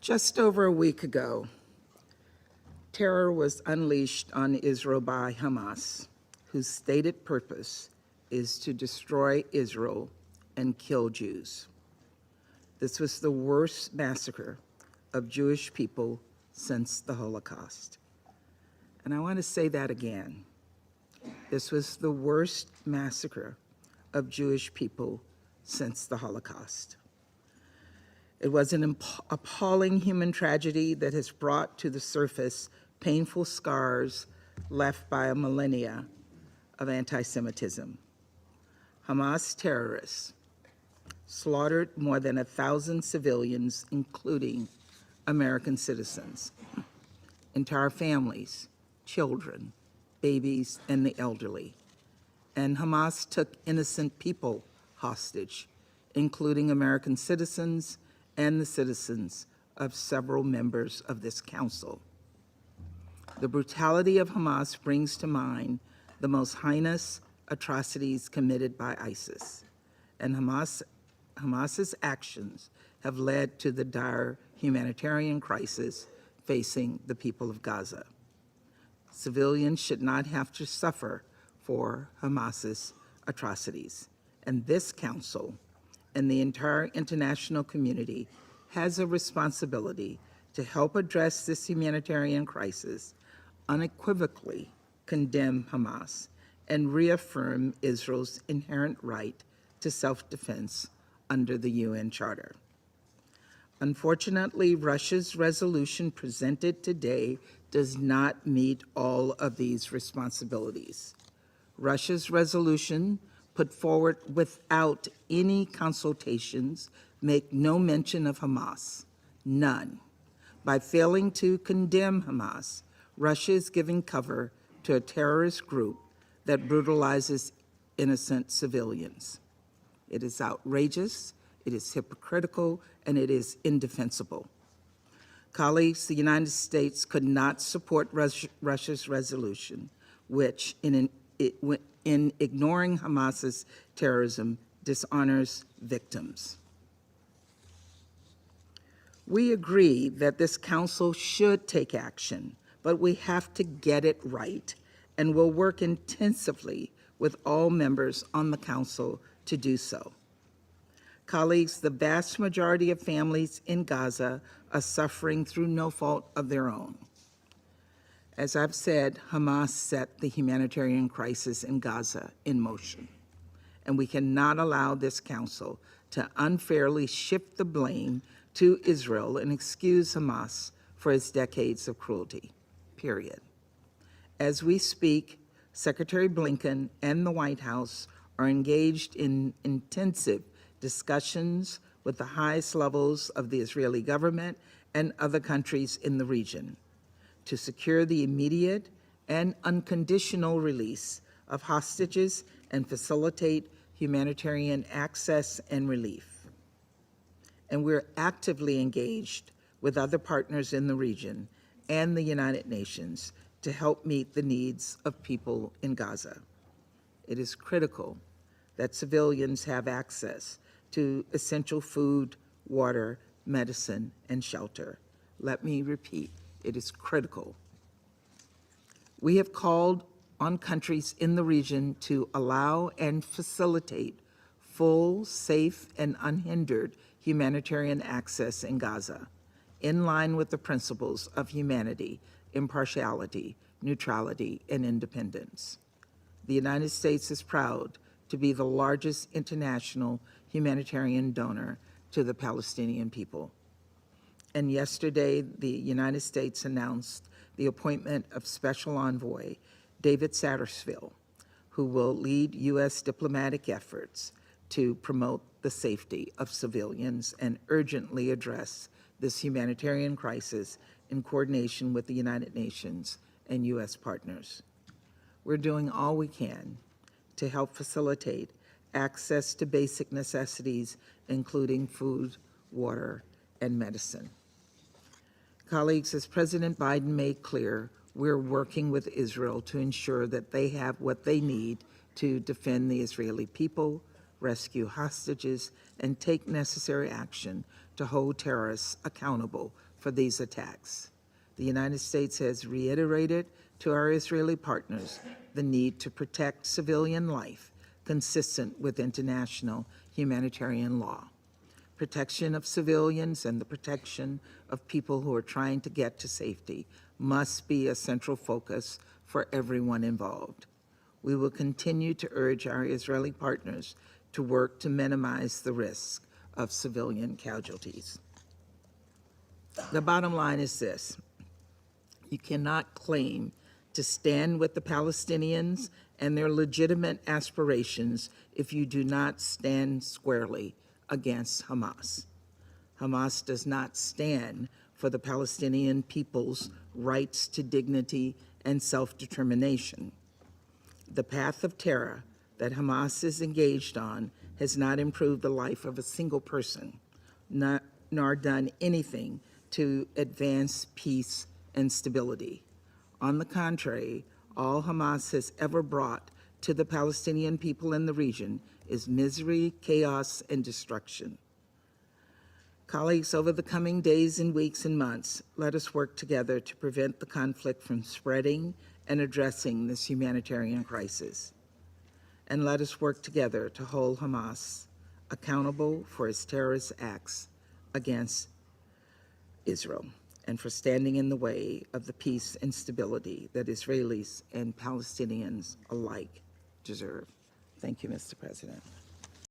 Just over a week ago, terror was unleashed on Israel by Hamas, whose stated purpose is to destroy Israel and kill Jews. This was the worst massacre of Jewish people since the Holocaust. And I want to say that again. This was the worst massacre of Jewish people since the Holocaust. It was an appalling human tragedy that has brought to the surface painful scars left by a millennia of anti-Semitism. Hamas terrorists slaughtered more than 1,000 civilians, including American citizens, entire families, children, babies, and the elderly. And Hamas took innocent people hostage, including American citizens and the citizens of several members of this council. The brutality of Hamas brings to mind the most heinous atrocities committed by ISIS, and Hamas's actions have led to the dire humanitarian crisis facing the people of Gaza. Civilians should not have to suffer for Hamas's atrocities, and this council and the entire international community has a responsibility to help address this humanitarian crisis, unequivocally condemn Hamas, and reaffirm Israel's inherent right to self-defense under the UN Charter. Unfortunately, Russia's resolution presented today does not meet all of these responsibilities. Russia's resolution, put forward without any consultations, make no mention of Hamas, none. By failing to condemn Hamas, Russia is giving cover to a terrorist group that brutalizes innocent civilians. It is outrageous, it is hypocritical, and it is indefensible. Colleagues, the United States could not support Russia's resolution, which, in ignoring Hamas's terrorism, dishonors victims. We agree that this council should take action, but we have to get it right, and will work intensively with all members on the council to do so. Colleagues, the vast majority of families in Gaza are suffering through no fault of their own. As I've said, Hamas set the humanitarian crisis in Gaza in motion, and we cannot allow this council to unfairly shift the blame to Israel and excuse Hamas for its decades of cruelty, period. As we speak, Secretary Blinken and the White House are engaged in intensive discussions with the highest levels of the Israeli government and other countries in the region to secure the immediate and unconditional release of hostages and facilitate humanitarian access and relief. And we're actively engaged with other partners in the region and the United Nations to help meet the needs of people in Gaza. It is critical that civilians have access to essential food, water, medicine, and shelter. Let me repeat, it is critical. We have called on countries in the region to allow and facilitate full, safe, and unhindered humanitarian access in Gaza, in line with the principles of humanity, impartiality, neutrality, and independence. The United States is proud to be the largest international humanitarian donor to the Palestinian people. And yesterday, the United States announced the appointment of Special Envoy David Satterfield, who will lead U.S. diplomatic efforts to promote the safety of civilians and urgently address this humanitarian crisis in coordination with the United Nations and U.S. partners. We're doing all we can to help facilitate access to basic necessities, including food, water, and medicine. Colleagues, as President Biden made clear, we're working with Israel to ensure that they have what they need to defend the Israeli people, rescue hostages, and take necessary action to hold terrorists accountable for these attacks. The United States has reiterated to our Israeli partners the need to protect civilian life consistent with international humanitarian law. Protection of civilians and the protection of people who are trying to get to safety must be a central focus for everyone involved. We will continue to urge our Israeli partners to work to minimize the risk of civilian casualties. The bottom line is this: you cannot claim to stand with the Palestinians and their legitimate aspirations if you do not stand squarely against Hamas. Hamas does not stand for the Palestinian people's rights to dignity and self-determination. The path of terror that Hamas is engaged on has not improved the life of a single person, nor done anything to advance peace and stability. On the contrary, all Hamas has ever brought to the Palestinian people in the region is misery, chaos, and destruction. Colleagues, over the coming days and weeks and months, let us work together to prevent the conflict from spreading and addressing this humanitarian crisis. And let us work together to hold Hamas accountable for its terrorist acts against Israel and for standing in the way of the peace and stability that Israelis and Palestinians alike deserve. Thank you, Mr. President.